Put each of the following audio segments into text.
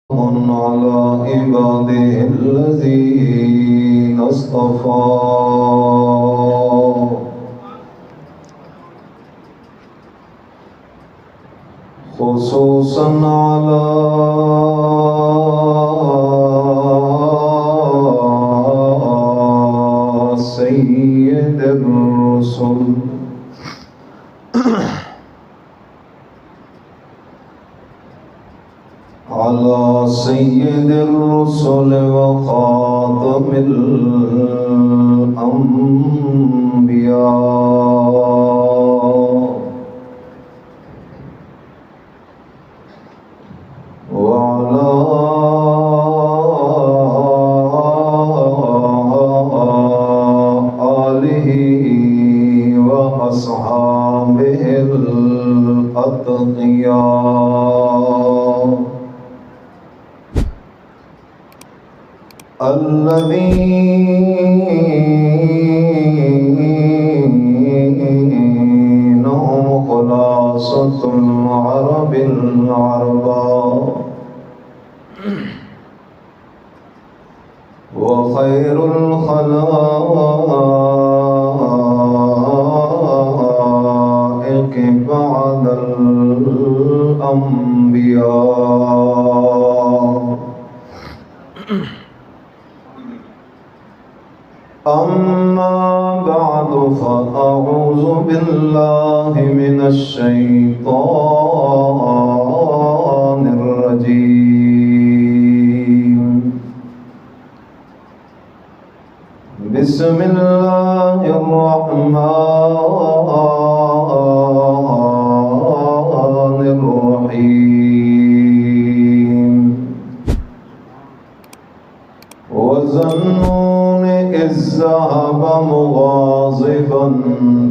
على عباده الذين اصطفى خصوصا على سيد الرسل على سيد الرسل وخاتم الأنبياء وعلى آله وأصحابه الأتقياء الذين هم خلاصة العرب العرباء وخير الخلائق بعد الأنبياء. أما بعد فأعوذ بالله من الشيطان الرجيم. بسم الله الرحمن الرحيم. وظنون إذ ذهب مغاضبا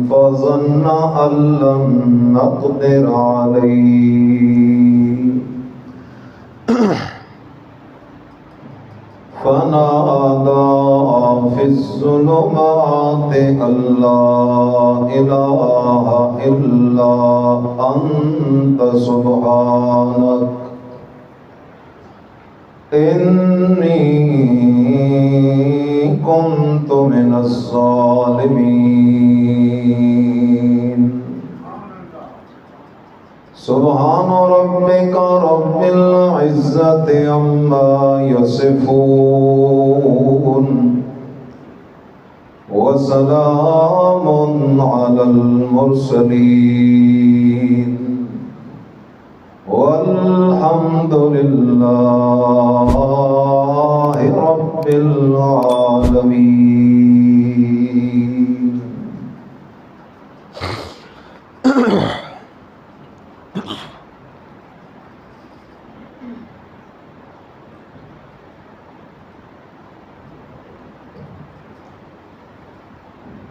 فظن أن لن نقدر عليه فنادى في الظلمات أن لا إله إلا أنت سبحانك إني كنت من الظالمين. سبحان ربك رب العزة عما يصفون وسلام على المرسلين والحمد لله رب العالمين.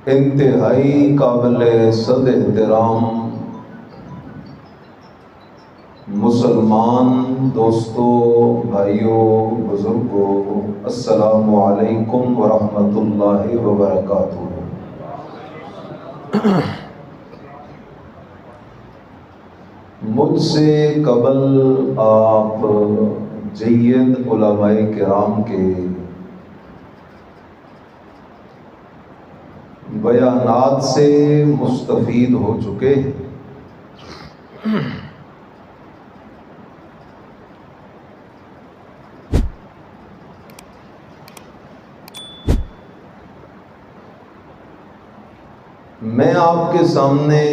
انتہائی قابل صد احترام مسلمان دوستوں، بھائیوں، بزرگوں، السلام علیکم ورحمۃ اللہ وبرکاتہ۔ مجھ سے قبل آپ جید علماء کرام کے بیانات سے مستفید ہو چکے ہیں۔ میں آپ کے سامنے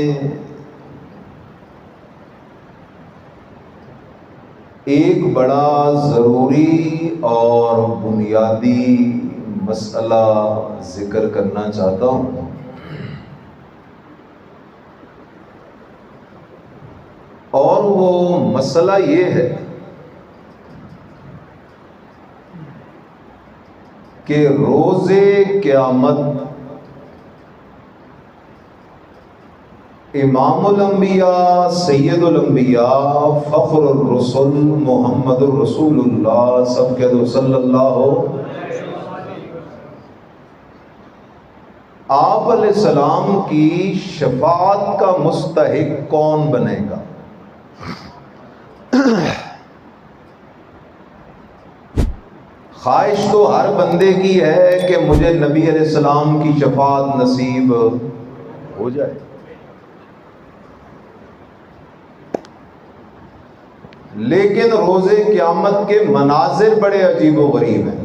ایک بڑا ضروری اور بنیادی مسئلہ ذکر کرنا چاہتا ہوں، اور وہ مسئلہ یہ ہے کہ روز قیامت امام الانبیاء، سید الانبیاء، فخر الرسل، محمد الرسول اللہ، سب کہہ دو صلی اللہ آپ علیہ السلام کی شفاعت کا مستحق کون بنے گا؟ خواہش تو ہر بندے کی ہے کہ مجھے نبی علیہ السلام کی شفاعت نصیب ہو جائے، لیکن روز قیامت کے مناظر بڑے عجیب و غریب ہیں۔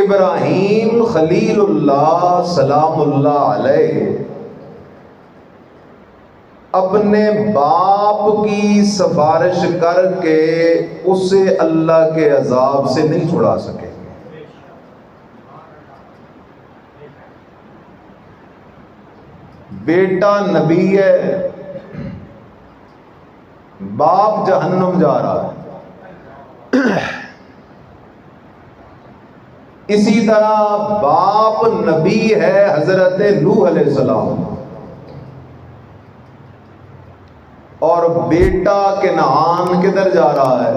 ابراہیم خلیل اللہ سلام اللہ علیہ اپنے باپ کی سفارش کر کے اسے اللہ کے عذاب سے نہیں چھڑا سکے۔ بیٹا نبی ہے، باپ جہنم جا رہا ہے، اسی طرح باپ نبی ہے حضرت نوح علیہ السلام، اور بیٹا کنعان کدھر جا رہا ہے؟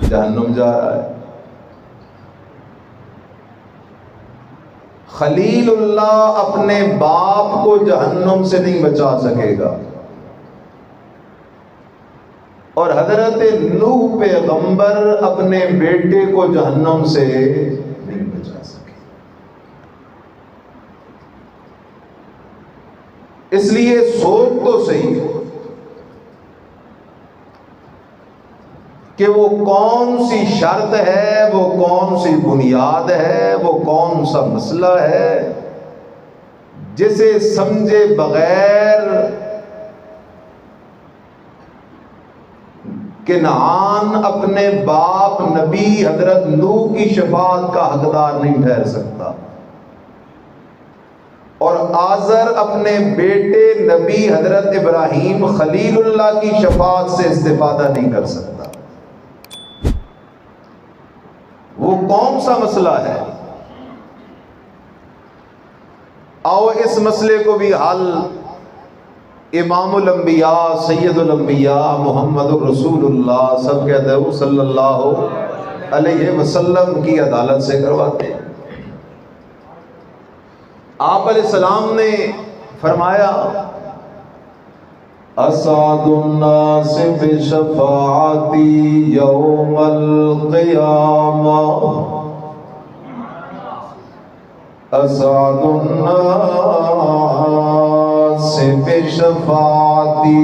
جہنم جا رہا ہے۔ خلیل اللہ اپنے باپ کو جہنم سے نہیں بچا سکے گا، اور حضرت نوح پیغمبر اپنے بیٹے کو جہنم سے نہیں بچا سکے۔ اس لیے سوچ تو صحیح کہ وہ کون سی شرط ہے، وہ کون سی بنیاد ہے، وہ کون سا مسئلہ ہے جسے سمجھے بغیر کنعان اپنے باپ نبی حضرت نوح کی شفاعت کا حقدار نہیں ٹھہر سکتا، اور آزر اپنے بیٹے نبی حضرت ابراہیم خلیل اللہ کی شفاعت سے استفادہ نہیں کر سکتا۔ وہ کون سا مسئلہ ہے؟ آؤ اس مسئلے کو بھی حل امام الانبیاء سید الانبیاء محمد الرسول اللہ سب کہتے ہیں صلی اللہ علیہ وسلم کی عدالت سے کرواتے ہیں۔ آپ علیہ السلام نے فرمایا اسعد الناس بشفاعتی یوم القیامہ، اسعد الناس بشفاعتی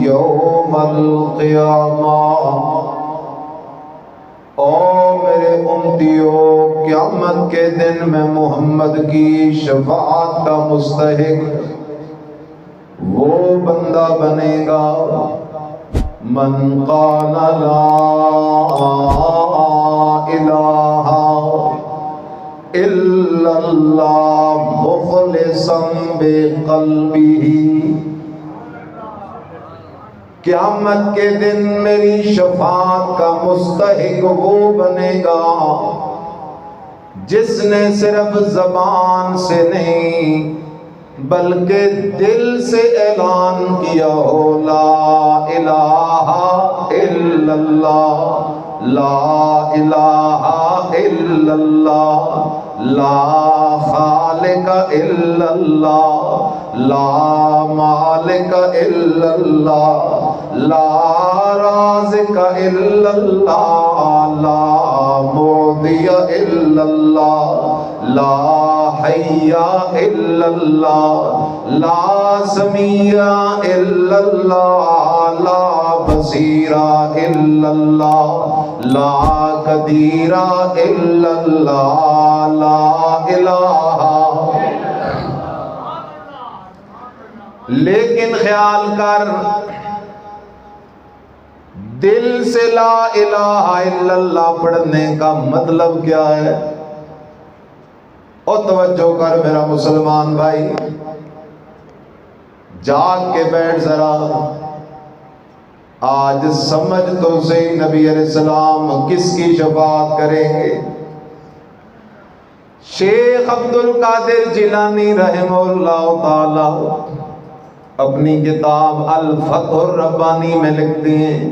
یوم القیامہ، او میرے امتیوں قیامت کے دن میں محمد کی شفاعت کا مستحق وہ بندہ بنے گا من قال لا الہ الا اللہ مخلصا بقلبہ۔ قیامت کے دن میری شفاعت کا مستحق وہ بنے گا جس نے صرف زبان سے نہیں بلکہ دل سے اعلان کیا ہو لا الہ الا اللہ، لا الہ الا اللہ، لا خالق الا اللہ، لا مالک الا اللہ، لا رازق الا اللہ، لا معطی الا اللہ، لا حی الا اللہ، لا سمیع الا اللہ، لا بصیر الا اللہ، لا قدیر الا اللہ، لا الہ۔ لیکن خیال کر، دل سے لا الہ الا اللہ پڑھنے کا مطلب کیا ہے؟ اور توجہ کر میرا مسلمان بھائی، جاگ کے بیٹھ ذرا، آج سمجھ تو صحیح نبی علیہ السلام کس کی شفاعت کریں گے؟ شیخ عبد القادر جیلانی رحمہ اللہ تعالی اپنی کتاب الفتح الربانی میں لکھتے ہیں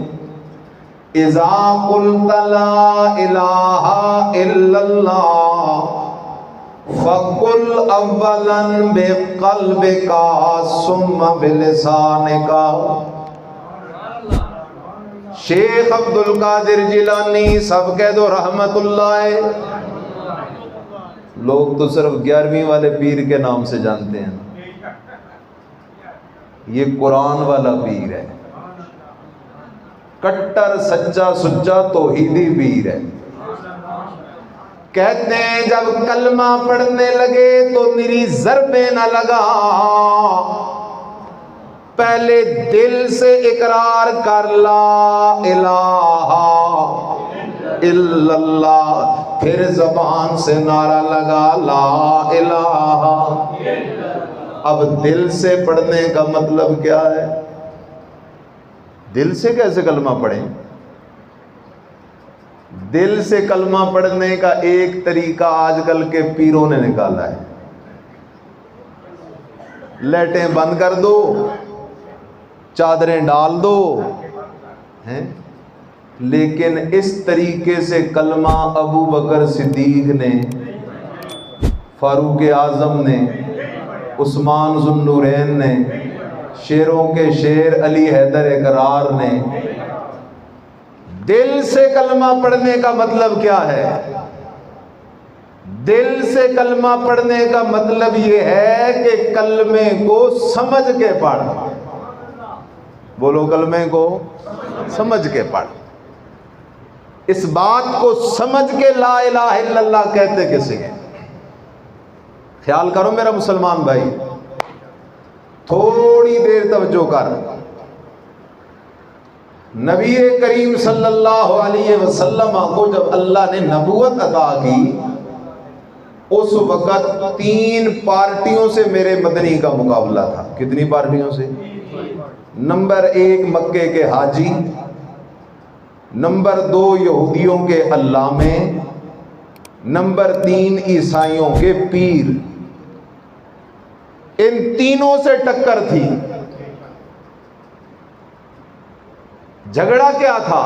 اذا قلت لا الہ الا اللہ فقل اولا بقلبک ثم بلسانک۔ شیخ عبد القادر جیلانی، سب کہہ دو رحمت اللہ۔ لوگ تو صرف 11ویں والے پیر کے نام سے جانتے ہیں، یہ قرآن والا پیر ہے، کٹر سچا سچا توحیدی پیر ہے۔ کہتے ہیں جب کلمہ پڑھنے لگے تو میری ضربیں نہ لگا، پہلے دل سے اقرار کر لا الہ الا اللہ، پھر زبان سے نعرہ لگا لا الہ۔ اب دل سے پڑھنے کا مطلب کیا ہے؟ دل سے کیسے کلمہ پڑھیں؟ دل سے کلمہ پڑھنے کا ایک طریقہ آج کل کے پیروں نے نکالا ہے، لائٹیں بند کر دو، چادریں ڈال دو، ہیں؟ لیکن اس طریقے سے کلمہ ابو بکر صدیق نے، فاروق اعظم نے، عثمان ذو النورین نے، شیروں کے شیر علی حیدر اقرار نے۔ دل سے کلمہ پڑھنے کا مطلب کیا ہے؟ دل سے کلمہ پڑھنے کا مطلب یہ ہے کہ کلمے کو سمجھ کے پڑھ۔ بولو، کلمے کو سمجھ کے پڑھ۔ اس بات کو سمجھ کے لا الہ الا اللہ کہتے کسی ہیں؟ خیال کرو میرا مسلمان بھائی، تھوڑی دیر توجہ کر۔ نبی کریم صلی اللہ علیہ وسلم کو جب اللہ نے نبوت عطا کی، اس وقت 3 پارٹیوں سے میرے مدنی کا مقابلہ تھا۔ کتنی پارٹیوں سے؟ نمبر 1 مکے کے حاجی، نمبر 2 یہودیوں کے علامے، نمبر 3 عیسائیوں کے پیر۔ ان تینوں سے ٹکر تھی۔ جھگڑا کیا تھا؟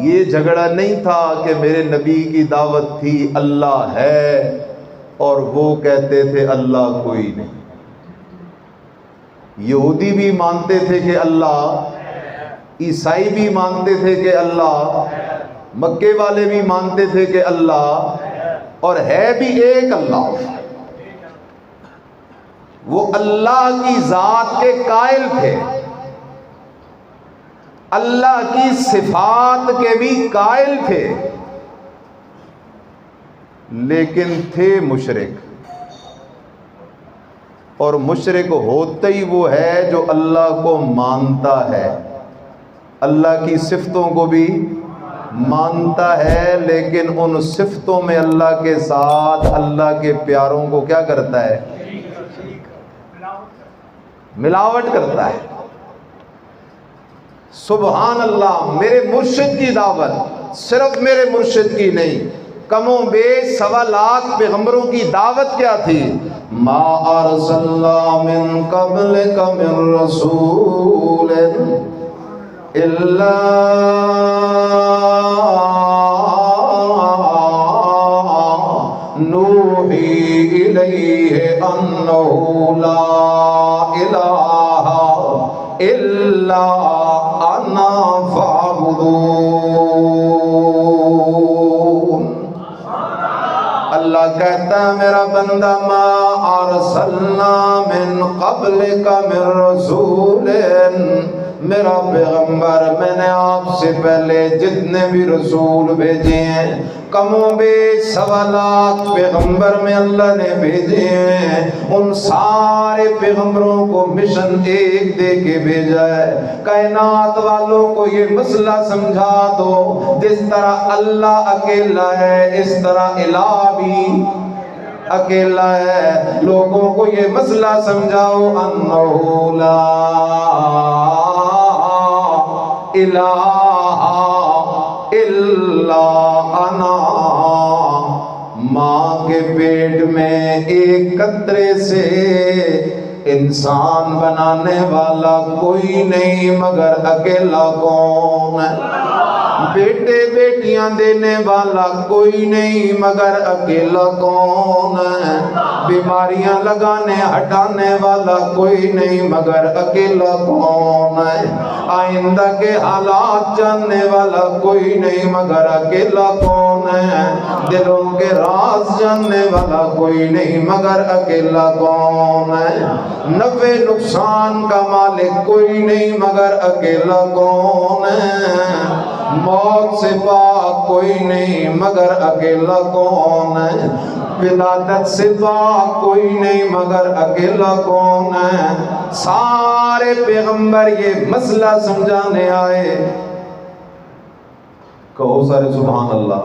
یہ جھگڑا نہیں تھا کہ میرے نبی کی دعوت تھی اللہ ہے اور وہ کہتے تھے اللہ کوئی نہیں۔ یہودی بھی مانتے تھے کہ اللہ، عیسائی بھی مانتے تھے کہ اللہ، مکے والے بھی مانتے تھے کہ اللہ، اور ہے بھی ایک اللہ۔ وہ اللہ کی ذات کے قائل تھے، اللہ کی صفات کے بھی قائل تھے، لیکن تھے مشرک۔ اور مشرک ہوتا ہی وہ ہے جو اللہ کو مانتا ہے، اللہ کی صفتوں کو بھی مانتا ہے، لیکن ان صفتوں میں اللہ کے ساتھ اللہ کے پیاروں کو کیا کرتا ہے؟ ملاوٹ کرتا ہے۔ سبحان اللہ، میرے مرشد کی دعوت صرف میرے مرشد کی نہیں، کم و بیش 1.25 لاکھ پیغمبروں کی دعوت کیا تھی؟ ما ارسلنا من قبلک من رسول الا نوحی الیہ انہ لا الہ الا انا فاعبدون۔ اللہ کہتا ہے میرا بندہ ما ارسلنا من قبلک من رسول، میرا پیغمبر میں نے آپ سے پہلے جتنے بھی رسول بھیجے ہیں، کم و بیش 1.25 لاکھ پیغمبر میں اللہ نے بھیجے ہیں، ان سارے پیغمبروں کو مشن ایک دے کے بھیجا ہے، کائنات والوں کو یہ مسئلہ سمجھا دو، جس طرح اللہ اکیلا ہے اس طرح الہ بھی اکیلا ہے۔ لوگوں کو یہ مسئلہ سمجھاؤ، انہ لا الہ الا انا، ماں کے پیٹ میں ایک قطرے سے انسان بنانے والا کوئی نہیں مگر اکیلا کون ہے؟ بیٹے بیٹیاں دینے والا کوئی نہیں مگر اکیلا کون ہے؟ بیماریاں لگانے ہٹانے والا کوئی نہیں مگر اکیلا کون ہے؟ آئندہ کے حالات جاننے والا کوئی نہیں مگر اکیلا کون ہے، دلوں کے راز جاننے والا کوئی نہیں مگر اکیلا کون ہے، نفع نقصان کا مالک کوئی نہیں مگر اکیلا کون ہے، موت سے پاک کوئی نہیں مگر اکیلا کون ہے، ولادت سے پاک کوئی نہیں مگر اکیلا کون ہے۔ سارے پیغمبر یہ مسئلہ سمجھانے آئے، کہو سارے سبحان اللہ۔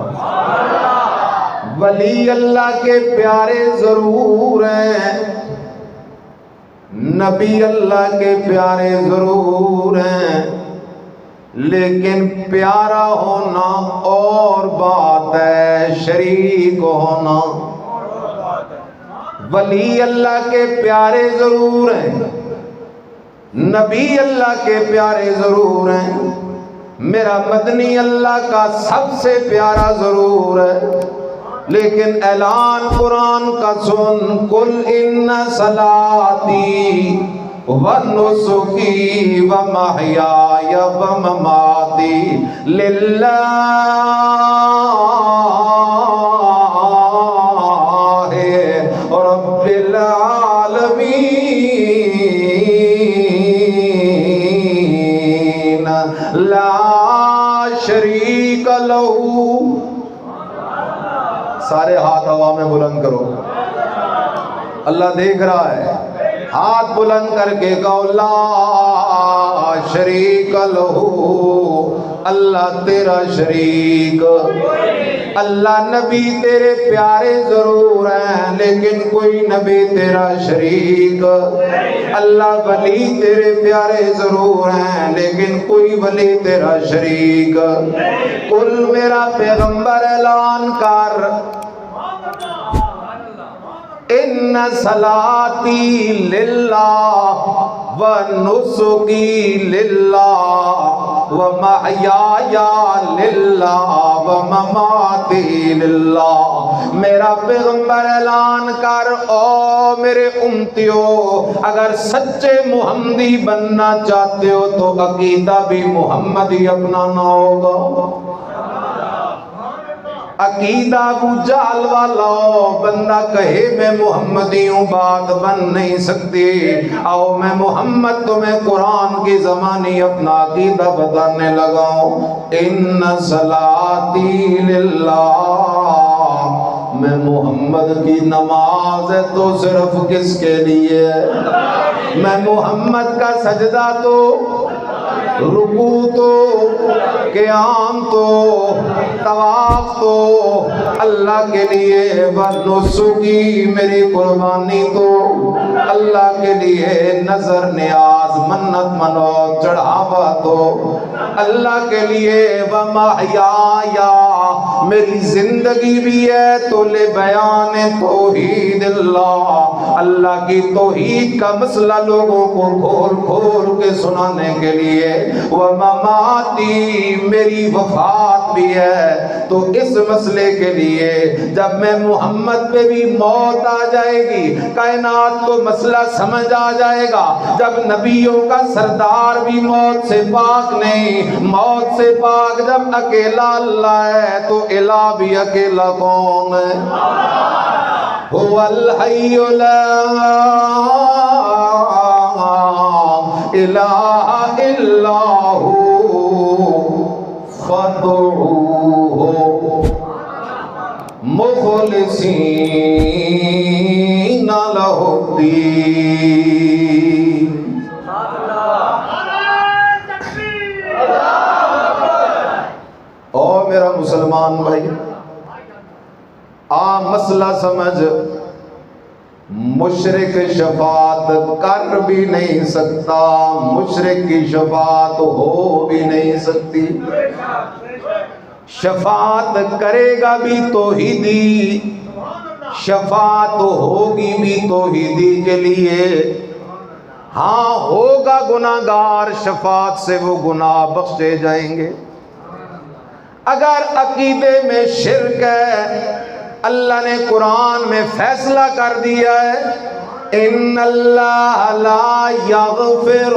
ولی اللہ کے پیارے ضرور ہیں، نبی اللہ کے پیارے ضرور ہیں، لیکن پیارا ہونا اور بات ہے، شریک ہونا۔ ولی اللہ کے پیارے ضرور ہیں، نبی اللہ کے پیارے ضرور ہیں، میرا مدنی اللہ کا سب سے پیارا ضرور ہے، لیکن اعلان قرآن کا سن، قل ان صلاتی ونسکی ومحیای ومماتی للہ رب العالمین لا شریک لہ۔ سارے ہاتھ ہوا میں بلند کرو، اللہ دیکھ رہا ہے، ہاتھ بلند کر کے کہو لا شریک لہ، اللہ تیرا شریک۔ اللہ نبی تیرے پیارے ضرور ہیں، لیکن کوئی نبی تیرا شریک۔ اللہ ولی تیرے پیارے ضرور ہیں، لیکن کوئی ولی تیرا شریک۔ کل میرا پیغمبر اعلان کر، ان صلاتی للہ ونسکی للہ ومحیای للہ ومماتی للہ۔ میرا پیغمبر اعلان کر، او میرے امتیو، اگر سچے محمدی بننا چاہتے ہو تو عقیدہ بھی محمدی اپنانا ہوگا۔ عقیدہ ابو جہل والا بندہ کہے میں محمدی ہوں، بات بن نہیں سکتی۔ آؤ میں محمد تمہیں قرآن کی زمانی اپنا عقیدہ بتانے لگا ہوں۔ ان صلاتی للہ، میں محمد کی نماز ہے تو صرف کس کے لیے؟ میں محمد کا سجدہ تو، رکوع تو، قیام تو، طواف تو اللہ کے لیے، ونسکی میری قربانی تو اللہ کے لیے، نظر نیاز منت منوت چڑھاوا تو اللہ کے لیے، ومحیای میری زندگی بھی ہے تو لبیان توحید اللہ، اللہ کی توحید کا مسئلہ لوگوں کو کھول کھول کے سنانے کے لیے، ومماتی میری وفات بھی ہے تو اس مسئلے کے لیے، جب میں محمد پہ بھی موت آ جائے گی کائنات کو مسئلہ سمجھ آ جائے گا۔ جب نبیوں کا سردار بھی موت سے پاک نہیں، موت سے پاک جب اکیلا اللہ ہے تو الہ بھی اکیلا کون ہے؟ هو الحی لا الہ الا هو فادعوه مخلصین لہ الدین۔ او میرا مسلمان بھائی، مسئلہ سمجھ، مشرک شفاعت کر بھی نہیں سکتا، مشرک کی شفاعت ہو بھی نہیں سکتی، شفاعت کرے گا بھی توحیدی، شفاعت ہوگی بھی توحیدی کے لیے۔ ہاں ہوگا گناہگار، شفاعت سے وہ گناہ بخشے جائیں گے۔ اگر عقیدے میں شرک ہے، اللہ نے قرآن میں فیصلہ کر دیا ہے، ان اللہ لا یغفر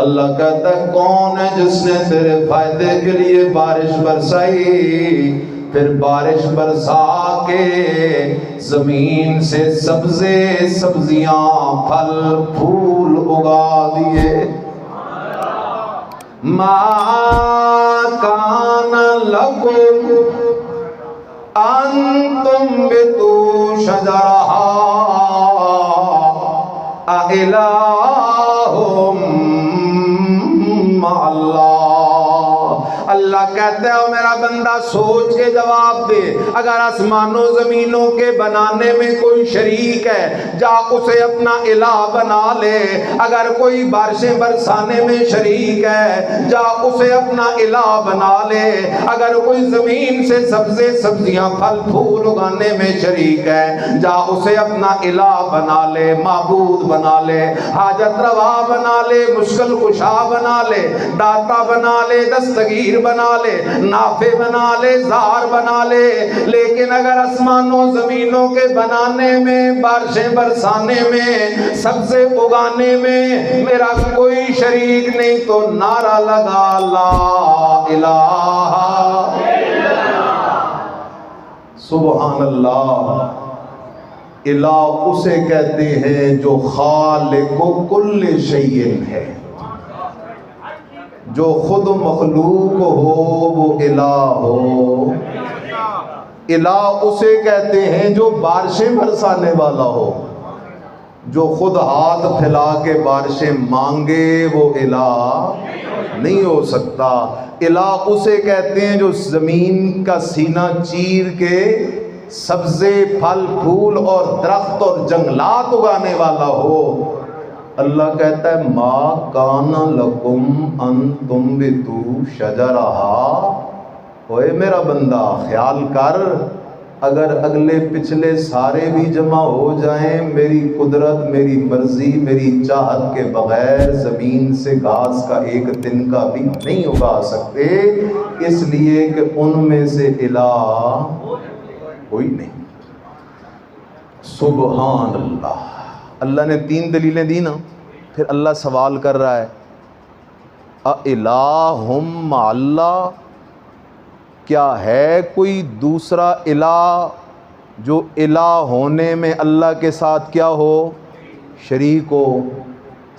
اللہ کہتا ہے کون ہے جس نے تیرے فائدے کے لیے بارش برسائی، پھر بارش برسا کے زمین سے سبزے سبزیاں پھل پھول اگا دیے۔ ما کان لکم ان تنبتوا شجرہا اِلٰہٌ مع اللہ۔ اللہ کہتا ہے میرا بندہ سوچ کے جواب دے، اگر آسمانوں زمینوں کے بنانے میں کوئی شریک ہے جا اسے اپنا الہ بنا لے، اگر کوئی بارشیں برسانے میں شریک ہے جا اسے اپنا الہ بنا لے، اگر کوئی زمین سے سبزے سبزیاں پھل پھول اگانے میں شریک ہے جا اسے اپنا الہ بنا لے، معبود بنا لے، حاجت روا بنا لے، مشکل کشا بنا لے، داتا بنا لے، دستگیر بنا لے، نافع بنا لے، زار بنا لے، لیکن اگر آسمانوں زمینوں کے بنانے میں، بارشیں برسانے میں، سبزے اگانے میں میرا کوئی شریک نہیں تو نعرہ لگا لا الہ سبحان اللہ۔ الہ اسے کہتے ہیں جو خالق کل شیء ہے، جو خود مخلوق ہو وہ الہ ہو۔ الہ اسے کہتے ہیں جو بارشیں برسانے والا ہو، جو خود ہاتھ پھیلا کے بارشیں مانگے وہ الہ نہیں ہو سکتا۔ الہ اسے کہتے ہیں جو زمین کا سینہ چیر کے سبزے پھل پھول اور درخت اور جنگلات اگانے والا ہو۔ اللہ کہتا ہے ما کان لکم ان تنبتوا شجرہا۔ اوے میرا بندہ خیال کر، اگر اگلے پچھلے سارے بھی جمع ہو جائیں میری قدرت میری مرضی میری چاہت کے بغیر زمین سے گھاس کا ایک تنکا بھی نہیں اگا سکتے، اس لیے کہ ان میں سے الہ کوئی نہیں۔ سبحان اللہ۔ اللہ نے 3 دلیلیں دی نا، پھر اللہ سوال کر رہا ہے اِلٰہٌ مع اللہ، کیا ہے کوئی دوسرا الہ جو الہ ہونے میں اللہ کے ساتھ کیا ہو شریک ہو؟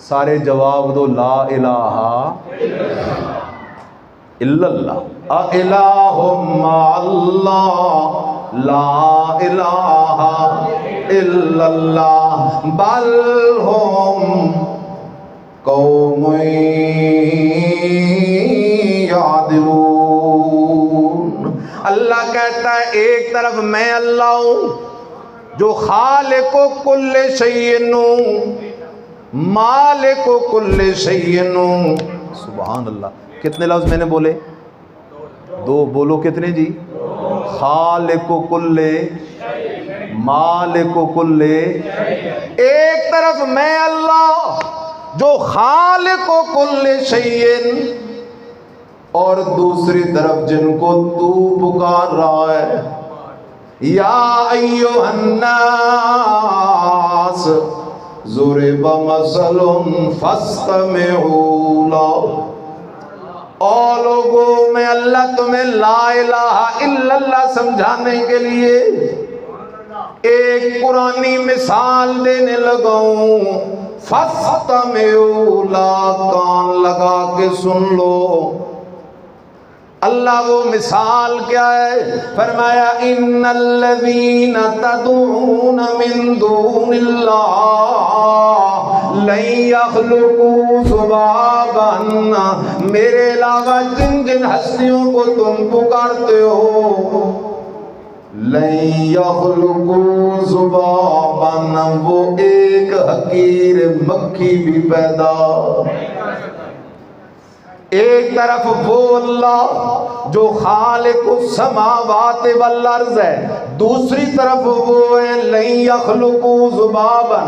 سارے جواب دو لا الہ الا اللہ۔ اِلٰہٌ مع اللہ لا الہ الا اللہ بل ہم قوم یعدلون۔ اللہ کہتا ہے ایک طرف میں اللہ ہوں جو خالق کل شیء ہوں، مالک کل شیء ہوں۔ سبحان اللہ۔ کتنے لفظ میں نے بولے؟ 2۔ بولو کتنے جی؟ خالق کل، مالک کل۔ ایک طرف میں اللہ جو خالق کل شیء، اور دوسری طرف جن کو تو پکار رہا ہے یا ایھا الناس ضرب مثل فاستمعوا له۔ او لوگوں میں اللہ تمہیں لا الہ الا اللہ سمجھانے کے لیے ایک قرآنی مثال دینے لگا ہوں، فاستمعوا له، کان لگا کے سن لو۔ اللہ وہ مثال کیا ہے؟ فرمایا ان الذین تدعون من دون اللہ لن یخلقوا ذبابا، میرے علاوہ جن جن ہستیوں کو تم پکارتے ہو لن یخلقوا ذبابا، وہ ایک حقیر مکھی بھی پیدا۔ ایک طرف وہ اللہ جو خالق السماوات والارض ہے، دوسری طرف وہ ہے لن یخلقوا ذبابا،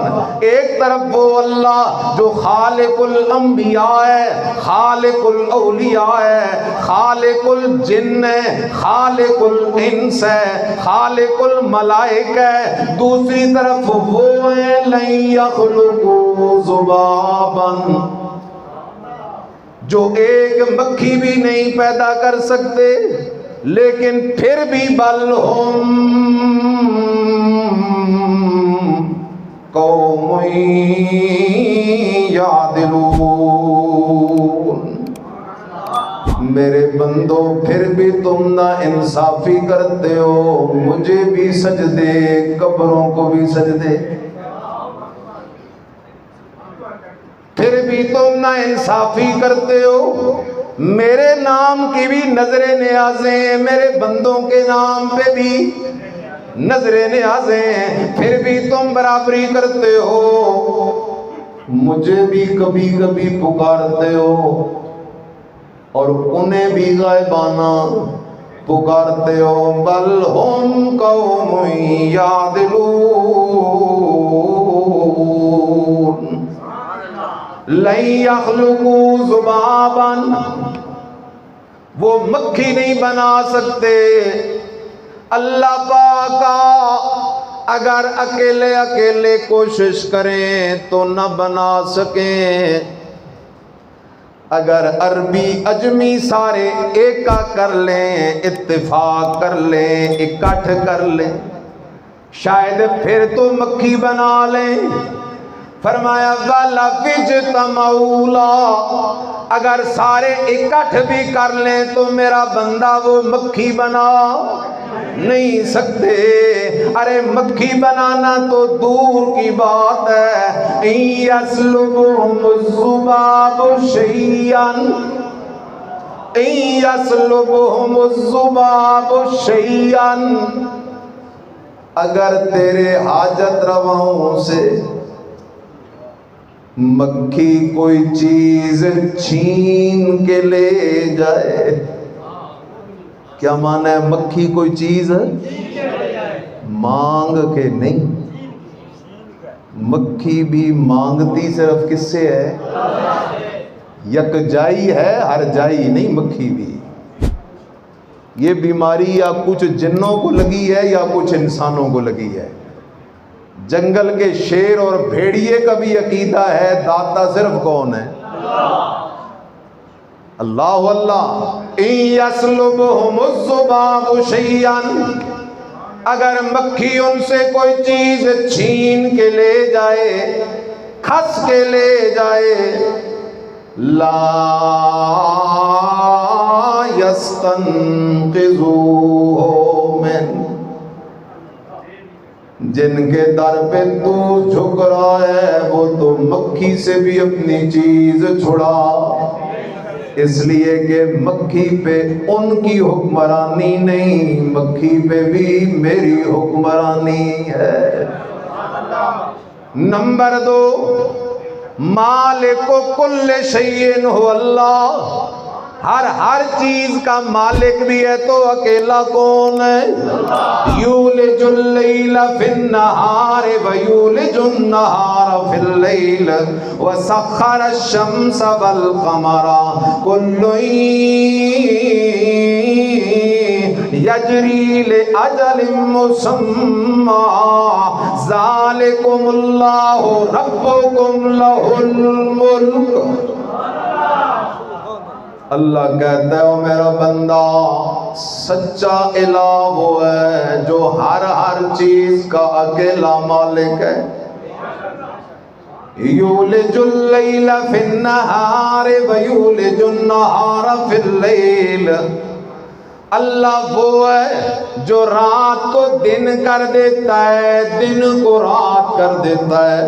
ایک طرف وہ اللہ جو خالق الانبیاء ہے، خالق الاولیاء ہے، خالق الجن ہے، خالق الانس ہے، خالق الملائکہ ہے، دوسری طرف وہ ہے لن یخلقوا ذبابا جو ایک مکھی بھی نہیں پیدا کر سکتے، لیکن پھر بھی بل ہم قوم یعدلون، میرے بندو پھر بھی تم نا انصافی کرتے ہو، مجھے بھی سجدے، قبروں کو بھی سجدے، پھر بھی تم نا انصافی کرتے ہو، میرے نام کی بھی نظر نیازیں، میرے بندوں کے نام پہ بھی نظر نیازیں، پھر بھی تم برابری کرتے ہو، مجھے بھی کبھی کبھی پکارتے ہو، اور انہیں بھی غائبانہ پکارتے ہو، بل ہم قوم یعدلون لن یخلقوا ذبابا، وہ مکھی نہیں بنا سکتے، اللہ پاک اگر اکیلے اکیلے کوشش کریں تو نہ بنا سکیں، اگر عربی اجمی سارے ایکا کر لیں، اتفاق کر لیں، اکٹھ کر لیں، شاید پھر تو مکھی بنا لیں۔ فرمایا والا وجتمعوا، اگر سارے اکٹھ بھی کر لیں تو میرا بندہ وہ مکھی بنا نہیں سکتے۔ ارے مکھی بنانا تو دور کی بات ہے، ان یسلبہم الذباب شیئا، ان یسلبہم الذباب شیئا، اگر تیرے حاجت رواؤں سے مکھی کوئی چیز چھین کے لے جائے، کیا معنی ہے مکھی کوئی چیز مانگ کے نہیں، مکھی بھی مانگتی صرف کس سے ہے؟ یک جائی ہے، ہر جائی نہیں مکھی بھی۔ یہ بیماری یا کچھ جنوں کو لگی ہے یا کچھ انسانوں کو لگی ہے۔ جنگل کے شیر اور بھیڑیے کا بھی عقیدہ ہے داتا صرف کون ہے؟ اللہ اللہ۔ ان یسلبہم الذباب شیئا، اگر مکھی ان سے کوئی چیز چھین کے لے جائے، کھس کے لے جائے، لا یستنقذوہ من، جن کے در پہ تو جھک رہا ہے وہ تو مکھی سے بھی اپنی چیز چھڑا، اس لیے کہ مکھی پہ ان کی حکمرانی نہیں، مکھی پہ بھی میری حکمرانی ہے۔ نمبر 2، مالک کل شیء هو اللہ، ہر چیز کا مالک بھی ہے تو اکیلا کون ہے؟ یولج اللیل فی النہار ویولج النہار فی اللیل وسخر الشمس والقمر کل یجری لأجل مسمى ذالکم اللہ ربکم لہ الملک۔ اللہ کہتا ہے او میرا بندہ، سچا الہ وہ ہے جو ہر چیز کا اکیلا مالک ہے۔ یولج اللیل فی النہار ویولج النہار فی اللیل، اللہ وہ ہے جو رات کو دن کر دیتا ہے، دن کو رات کر دیتا ہے۔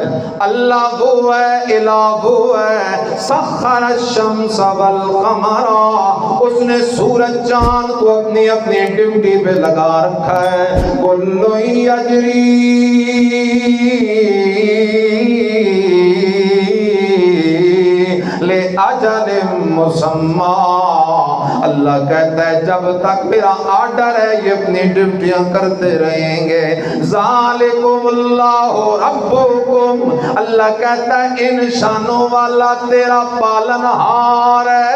اللہ وہ ہے، الہ وہ ہے، سخر الشمس والقمر، اس نے سورج چاند کو اپنی اپنی ڈیوٹی پہ لگا رکھا ہے۔ کل یجری لأجل مسمى، اللہ کہتا ہے جب تک میرا آرڈر ہے یہ اپنی ڈیوٹیاں کرتے رہیں گے۔ ذالکم اللہ ربکم، اللہ کہتا ہے ان شانوں والا تیرا پالنہار ہے۔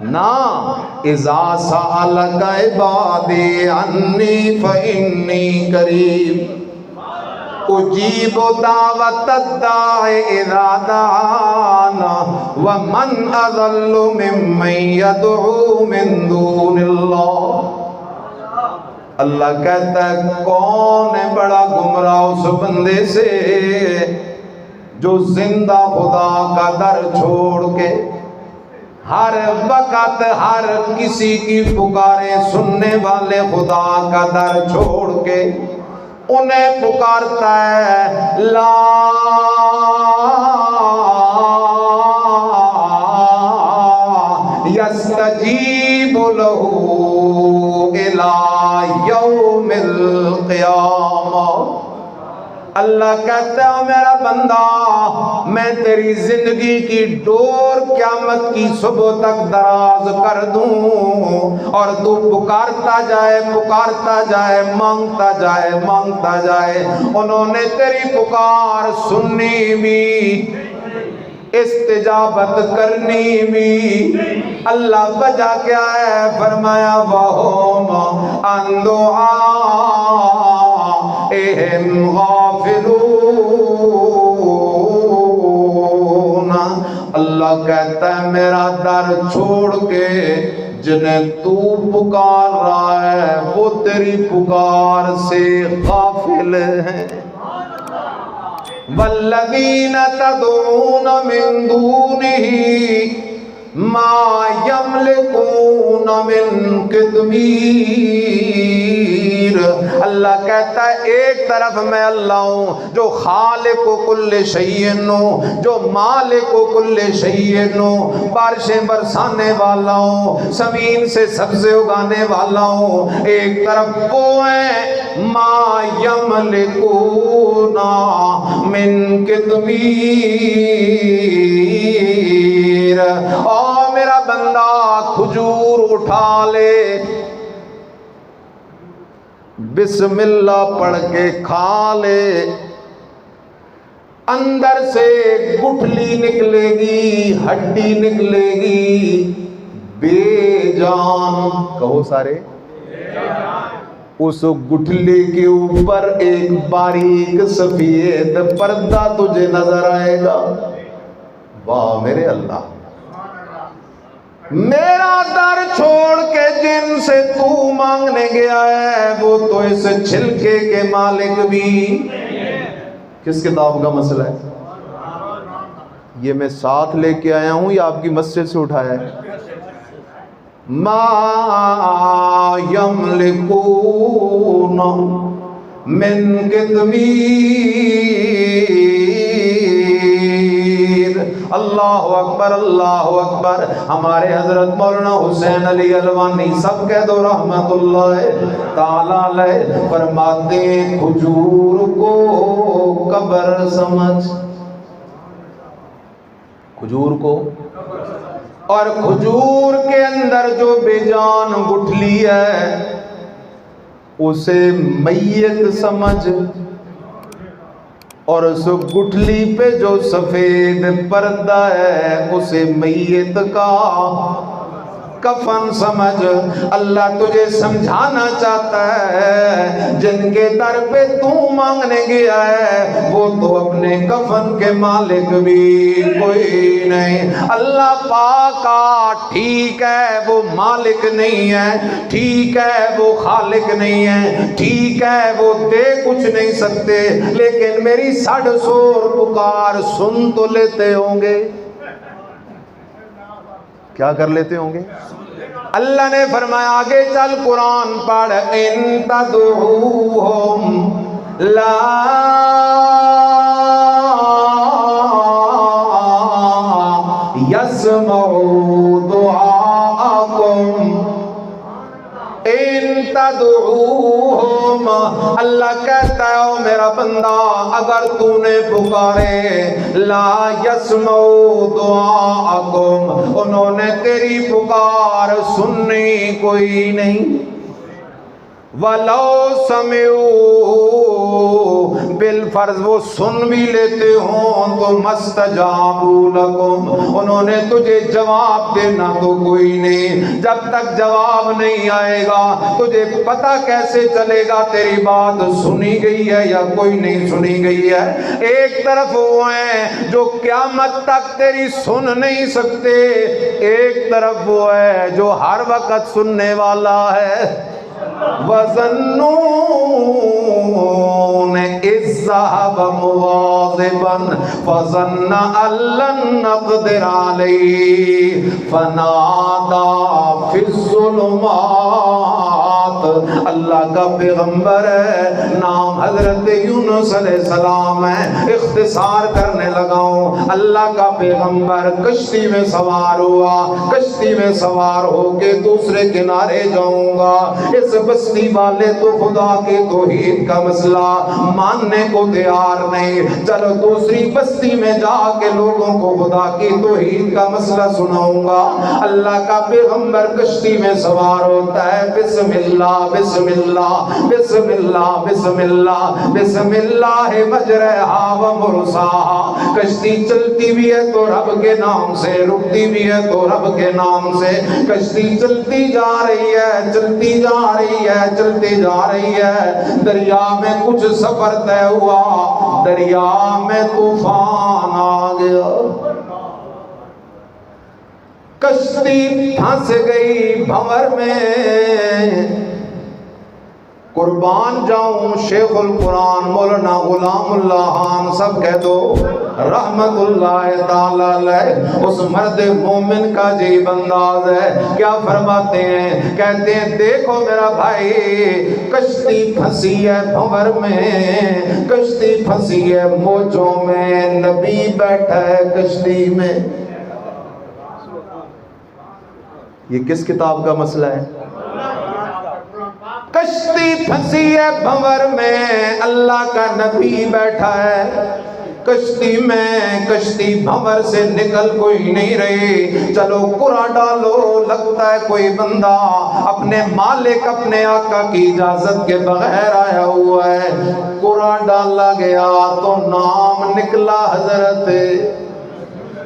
نا اذا سألک عبادی انی فإنی قریب اجیب دعوت الداع اذا دعانا ومن اضل ممن يدعو من دون اللہ. اللہ کہتا ہے کون ہے بڑا گمراہ اس بندے سے جو زندہ خدا کا در چھوڑ کے ہر وقت ہر کسی کی پکارے سننے والے خدا کا در چھوڑ کے انہیں پکارتا ہے لا یستجیب لہو الی یوم القیامہ. اللہ کہتا ہے میرا بندہ میں تیری زندگی کی ڈور قیامت کی صبح تک دراز کر دوں اور تو پکارتا جائے مانگتا جائے. انہوں نے تیری پکار سننی بھی استجابت کرنی بھی. اللہ وجہ کیا ہے؟ فرمایا وَهُمْ عَنْ دُعَائِهِمْ غَافِلُونَ. اللہ کہتا ہے میرا در چھوڑ کے جنہیں تو پکار رہا ہے وہ تیری پکار سے غافل ہیں. والذین تدعون من دونه ما یملکون من قطمیر. اللہ کہتا ہے ایک طرف میں اللہ ہوں جو خالق و کل شیء ہوں، جو مالک و کل شیء ہوں، بارشیں برسانے والا ہوں، زمین سے سبزے اگانے والا ہوں. ایک طرف وہ ہیں ما یملکون من قطمیر. اور میرا بندہ کھجور اٹھا لے، بسم اللہ پڑھ کے کھا لے، اندر سے گٹھلی نکلے گی، ہڈی نکلے گی، بے جان. کہو سارے اس گٹھلی کے اوپر ایک باریک سفید پردہ تجھے نظر آئے گا. واہ میرے اللہ، میرا در چھوڑ کے جن سے تو مانگنے گیا ہے وہ تو اس چھلکے کے مالک بھی. کس کتاب کا مسئلہ ہے یہ؟ میں ساتھ لے کے آیا ہوں یا آپ کی مسجد سے اٹھایا ہے؟ ما یملکون من قطمیر. اللہ اکبر اللہ اکبر. ہمارے حضرت مولانا حسین علی الوانی سب کہہ دو رحمت اللہ تعالی علیہ فرماتے ہیں کھجور کو قبر سمجھ، کھجور کو، اور کھجور کے اندر جو بے جان گٹھلی ہے اسے میت سمجھ، اور اس گٹھلی پہ جو سفید پردہ ہے اسے میت کا کفن سمجھ. اللہ تجھے سمجھانا چاہتا ہے جن کے در پہ تو مانگنے گیا ہے وہ تو اپنے کفن کے مالک بھی کوئی نہیں. اللہ پاک ٹھیک ہے وہ مالک نہیں ہے، ٹھیک ہے وہ خالق نہیں ہے، ٹھیک ہے وہ دے کچھ نہیں سکتے، لیکن میری سڑ سور پکار سن تو لیتے ہوں گے. کیا کر لیتے ہوں گے؟ اللہ نے فرمایا آگے چل قرآن پڑھ ان تدعوہم لا یسمعوا دعاءکم. ان تدعوہم، اللہ کہتا ہے او میرا بندہ اگر تو نے پکارے لا یسمعوا دعاءکم، انہوں نے تیری پکار سننی کوئی نہیں. وَلَوْ سَمِعُوا بالفرض وہ سن بھی لیتے ہوں تو مَسْتَجَابُوا لَكُمْ انہوں نے تجھے جواب دینا تو کوئی نہیں. جب تک جواب نہیں آئے گا تجھے پتہ کیسے چلے گا تیری بات سنی گئی ہے یا کوئی نہیں سنی گئی ہے. ایک طرف وہ ہیں جو قیامت تک تیری سن نہیں سکتے، ایک طرف وہ ہے جو ہر وقت سننے والا ہے. وَظَنُّونَ إِذْ ذَهَبَ مُغَاضِبًا فَظَنَّ أَن لَّن نَّقْدِرَ عَلَيْهِ فَنَادَىٰ فِي الظُّلُمَاتِ. اللہ کا پیغمبر ہے، نام حضرت یونس علیہ السلام ہے. اختصار کرنے لگا ہوں. اللہ کا پیغمبر کشتی میں سوار ہوا، کشتی میں سوار ہو کے دوسرے کنارے جاؤں گا. اس بستی والے تو خدا کے توحید کا مسئلہ ماننے کو تیار نہیں. چلو دوسری بستی میں جا کے لوگوں کو خدا کی توحید کا مسئلہ سناؤں گا. اللہ کا پیغمبر کشتی میں سوار ہوتا ہے. بسم اللہ بسم اللہ بسم اللہ بسم اللہ بسم اللہ مجرہا و مرساہا. کشتی چلتی بھی ہے تو رب کے نام سے، رکتی بھی ہے تو رب کے نام سے. کشتی چلتی جا رہی ہے، چلتی جا رہی ہے، چلتی جا رہی ہے. دریا میں کچھ سفر طے ہوا، دریا میں طوفان آ گیا. کشتی پھنس گئی بھنور میں. قربان جاؤں شیخ القرآن مولانا غلام اللہ خان سب کہہ دو رحمت اللہ تعالی علیہ. اس مرد مومن کا عجیب انداز ہے. کیا فرماتے ہیں؟ کہتے ہیں دیکھو میرا بھائی کشتی پھنسی ہے بھنور میں، کشتی پھنسی ہے موجوں میں، نبی بیٹھا ہے کشتی میں. یہ کس کتاب کا مسئلہ ہے؟ کشتی پھنسی ہے بھنور میں، اللہ کا نبی بیٹھا ہے کشتی میں. کشتی بھنور سے نکل کوئی نہیں رہی. چلو قرآن ڈالو، لگتا ہے کوئی بندہ اپنے مالک اپنے آقا کی اجازت کے بغیر آیا ہوا ہے. قرآن ڈالا گیا تو نام نکلا حضرت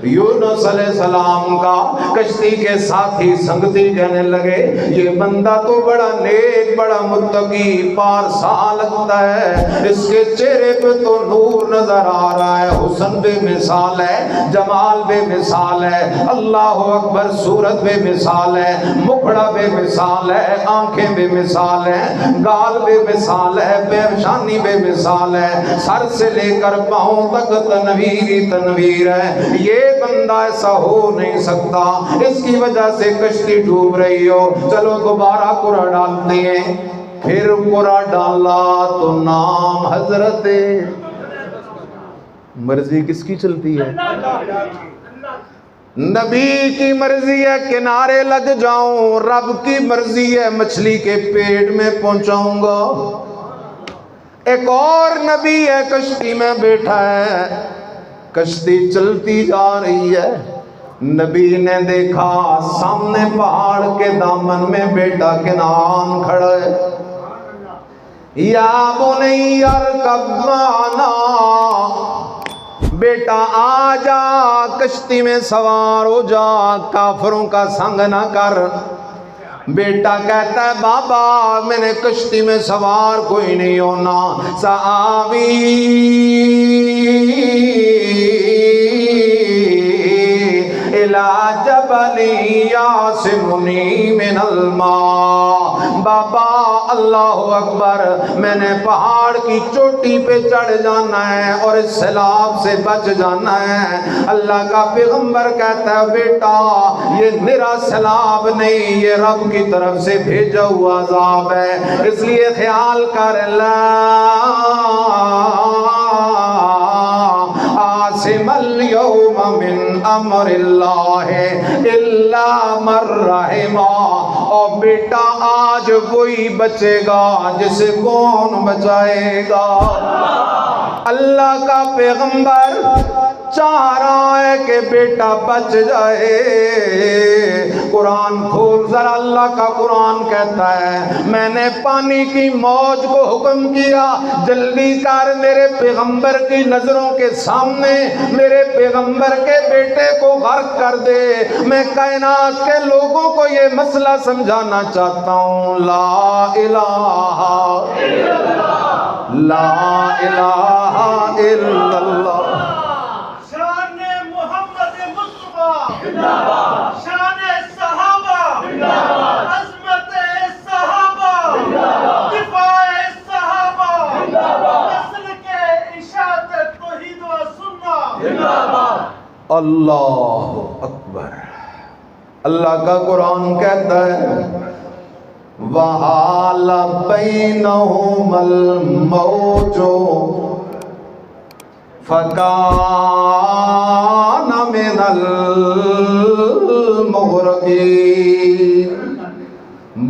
یونس علیہ السلام کا. کشتی کے ساتھی سنگتی کہنے لگے یہ بندہ تو بڑا نیک بڑا متقی پارسا لگتا ہے، اس کے چہرے پہ تو نور نظر آ رہا ہے، حسن بے مثال ہے، جمال بے مثال ہے، اللہ اکبر صورت بے مثال ہے، مکھڑا بے مثال ہے، آنکھیں بے مثال ہیں، گال بے مثال ہے، پیشانی بے مثال ہے، سر سے لے کر پاؤں تک تنویر ہی تنویر ہے. یہ بندہ ایسا ہو نہیں سکتا، اس کی وجہ سے کشتی ڈوب رہی ہو. چلو دوبارہ قرآن ڈالتے ہیں. پھر قرآن ڈالا تو نام حضرت. مرضی کس کی چلتی ہے؟ نبی کی مرضی ہے کنارے لگ جاؤں، رب کی مرضی ہے مچھلی کے پیٹ میں پہنچاؤں گا. ایک اور نبی ہے کشتی میں بیٹھا ہے، کشتی چلتی جا رہی ہے. نبی نے دیکھا سامنے پہاڑ کے دامن میں بیٹا کنعان کھڑا ہے. یا بنی ارکب معنا، بیٹا آ جا کشتی میں سوار ہو جا، کافروں کا سنگ نہ کر. بیٹا کہتا ہے بابا میں نے کشتی میں سوار کوئی نہیں ہونا. سآوی الی جبل یعصمنی من الماء. بابا اللہ اکبر، میں نے پہاڑ کی چوٹی پہ چڑھ جانا ہے اور اس سیلاب سے بچ جانا ہے. اللہ کا پیغمبر کہتا ہے بیٹا یہ نرا سیلاب نہیں، یہ رب کی طرف سے بھیجا ہوا عذاب ہے، اس لیے خیال کر. لا عاصم اليوم من امر اللہ الا من رحم. اور بیٹا آج وہی بچے گا جسے کون بچائے گا؟ اللہ کا پیغمبر چاہ رہا ہے کہ بیٹا بچ جائے۔ قرآن کھول ذرا، اللہ کا قرآن کہتا ہے میں نے پانی کی موج کو حکم کیا جلدی کر میرے پیغمبر کی نظروں کے سامنے میرے پیغمبر کے بیٹے کو غرق کر دے۔ میں کائنات کے لوگوں کو یہ مسئلہ سمجھانا چاہتا ہوں، لا الہ لا الہ الا اللہ۔ شان محمد مصطفیٰ زندہ باد، شان صحابہ زندہ باد، عظمت صحابہ زندہ باد، دفاع صحابہ زندہ باد، نسل کے اشاعت توحید و سنت زندہ باد۔ اللہ اکبر۔ اللہ کا قرآن کہتا ہے وَحَالَ بَيْنَهُمَ الْمَوْجُ فَكَانَ مِنَ الْمُغْرَقِينَ۔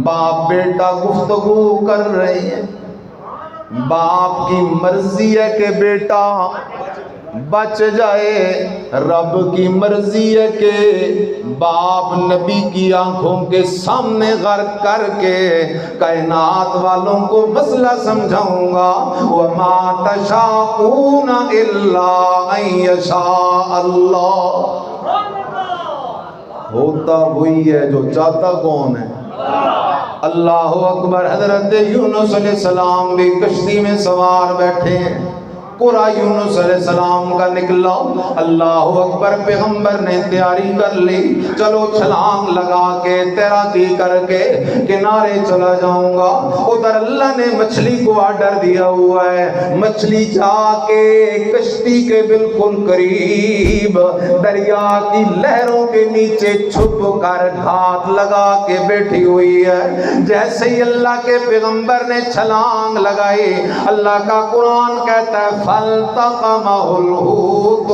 باپ بیٹا گفتگو کر رہے ہیں، باپ کی مرضی ہے کہ بیٹا بچ جائے، رب کی مرضی ہے کہ باپ نبی کی آنکھوں کے سامنے غرق کر کے کائنات والوں کو مسئلہ سمجھاؤں گا۔ وَمَا تَشَاءُونَ إِلَّا أَن يَشَاءَ اللَّهُ۔ ہوتا وہی ہے جو چاہتا کون ہے؟ اللہ اکبر۔ حضرت یونس علیہ السلام بھی کشتی میں سوار بیٹھے ہیں، قرآ یونس علیہ السلام کا نکلا، اللہ اکبر، پیغمبر نے تیاری کر لی، چلو چھلانگ لگا کے تیراکی کر کے کنارے چلا جاؤں گا۔ ادھر اللہ نے مچھلی کو آرڈر دیا ہوا ہے، مچھلی جا کے کشتی کے بالکل قریب دریا کی لہروں کے نیچے چھپ کر گھات لگا کے بیٹھی ہوئی ہے۔ جیسے ہی اللہ کے پیغمبر نے چھلانگ لگائی، اللہ کا قرآن کہتا ہے فَالْتَقَمَهُ الْحُوتُ،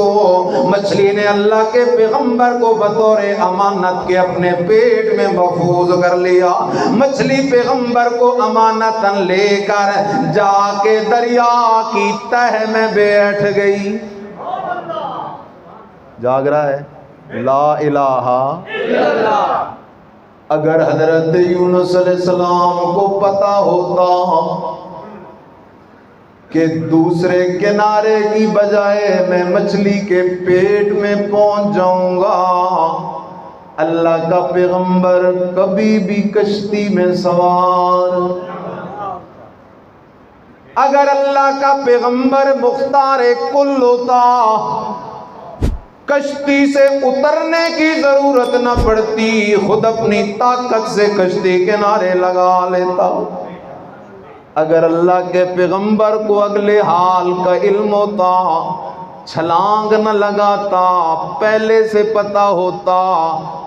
مچھلی نے اللہ کے پیغمبر کو بطور امانت کے اپنے پیٹ میں محفوظ کر لیا۔ مچھلی پیغمبر کو امانتاً لے کر جا کے دریا کی تہ میں بیٹھ گئی۔ جاگ رہا ہے لا الہ الا اللہ۔ اگر حضرت یونس علیہ السلام کو پتا ہوتا کہ دوسرے کنارے کی بجائے میں مچھلی کے پیٹ میں پہنچ جاؤں گا، اللہ کا پیغمبر کبھی بھی کشتی میں سوار۔ اگر اللہ کا پیغمبر مختار کل ہوتا، کشتی سے اترنے کی ضرورت نہ پڑتی، خود اپنی طاقت سے کشتی کنارے لگا لیتا۔ اگر اللہ کے پیغمبر کو اگلے حال کا علم ہوتا، چھلانگ نہ لگاتا، پہلے سے پتا ہوتا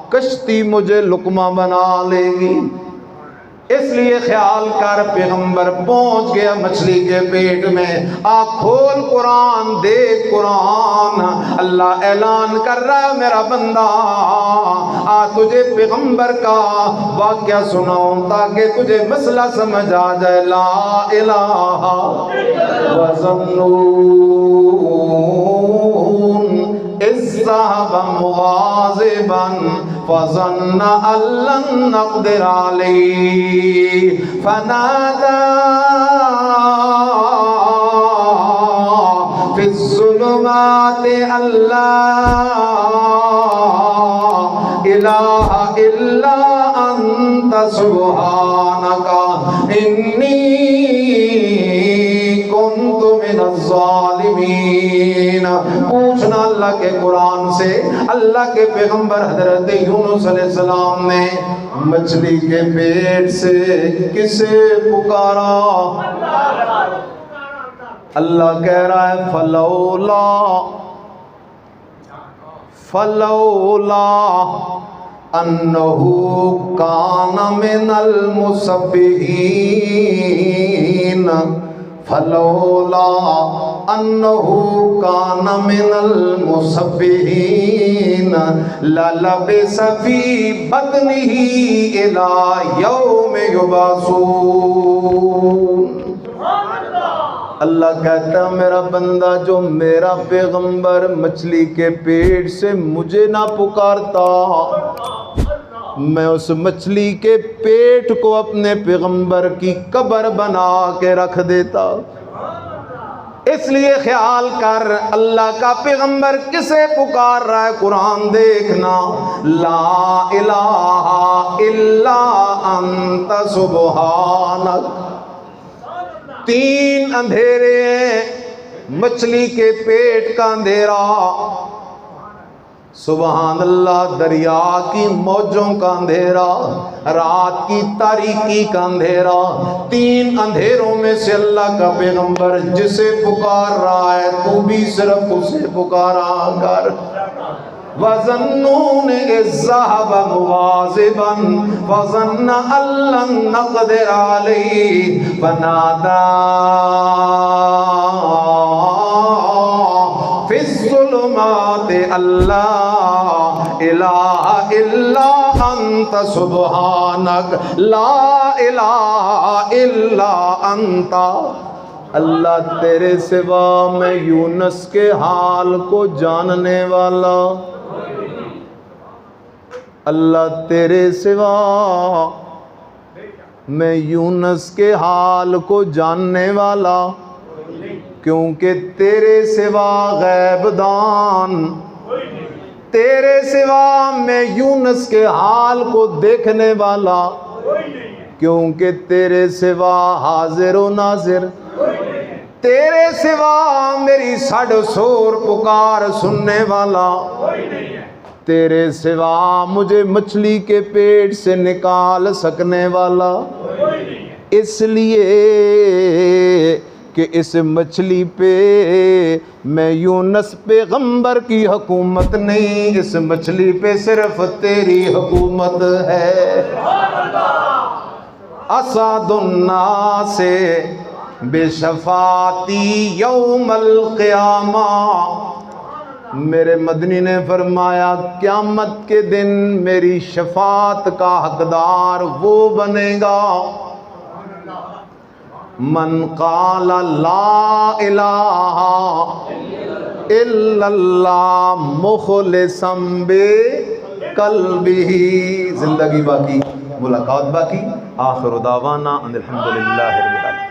کشتی مجھے لقمہ بنا لے گی، اس لیے خیال کر پیغمبر پہنچ گیا مچھلی کے پیٹ میں۔ آنکھ کھول قرآن دیکھ قرآن، اللہ اعلان کر رہا ہے میرا بندہ تجھے پیغمبر کا واقعہ سناؤں تاکہ تجھے مسئلہ سمجھ آ جائے۔ لا الہ وَظَنُّونَ إِذ ذَهَبَ مُغَاضِبًا فَظَنَّ أَن لَّن نَّقْدِرَ عَلَيْهِ فَنَادَىٰ فِي الظُّلُمَاتِ أَن لَّا إِلَٰهَ إِلَّا أَنتَ سُبْحَانَكَ إِنِّي كُنتُ مِنَ الظَّالِمِينَ۔ پوچھنا اللہ کے قرآن سے، اللہ کے پیغمبر حضرت یونس علیہ السلام نے مچھلی کے پیٹ سے کسے پکارا؟ اللہ کہہ رہا ہے فلولا انہو کان من المسبحین، فلولا انہو کان من المسبحین للبث فی بطنہ الی یوم یبعثون۔ اللہ کہتا ہے میرا بندہ جو میرا پیغمبر مچھلی کے پیٹ سے مجھے نہ پکارتا، میں اس مچھلی کے پیٹ کو اپنے پیغمبر کی قبر بنا کے رکھ دیتا۔ اس لیے خیال کر اللہ کا پیغمبر کسے پکار رہا ہے، قرآن دیکھنا، لا الہ الا انت سبحانک۔ تین اندھیرے ہیں، مچھلی کے پیٹ کا اندھیرا، سبحان اللہ، دریا کی موجوں کا اندھیرا، رات کی تاریکی کا اندھیرا۔ تین اندھیروں میں سے اللہ کا پیغمبر جسے پکار رہا ہے، تو بھی صرف اسے پکارا کر۔ وَظَنُّونَ إِذْ ذَهَبَ مُغَاضِبًا فَظَنَّ أَن لَّن نَّقْدِرَ عَلَيْهِ فَنَادَىٰ فِي الظُّلُمَاتِ أَن لَّا إِلَٰهَ إِلَّا أَنتَ سُبْحَانَكَ لَا إِلَٰهَ إِلَّا أَنتَ۔ اللہ تیرے سوا میں یونس کے حال کو جاننے والا، اللہ تیرے سوا میں یونس کے حال کو جاننے والا، کیونکہ تیرے سوا غیب دان، تیرے سوا میں یونس کے حال کو دیکھنے والا، کیونکہ تیرے سوا حاضر و ناظر، تیرے سوا میری سڑ سور پکار سننے والا، تیرے سوا مجھے مچھلی کے پیٹ سے نکال سکنے والا۔ اس لیے کہ اس مچھلی پہ میں یونس پیغمبر کی حکومت نہیں، اس مچھلی پہ صرف تیری حکومت ہے۔ اسعد الناس بشفاعتی یوم القیامہ، میرے مدنی نے فرمایا قیامت کے دن میری شفاعت کا حقدار وہ بنے گا من قال لا الہ الا اللہ مخلصا بقلبہ۔ زندگی باقی، ملاقات باقی، آخر دعوانا ان الحمدللہ رب العالمین۔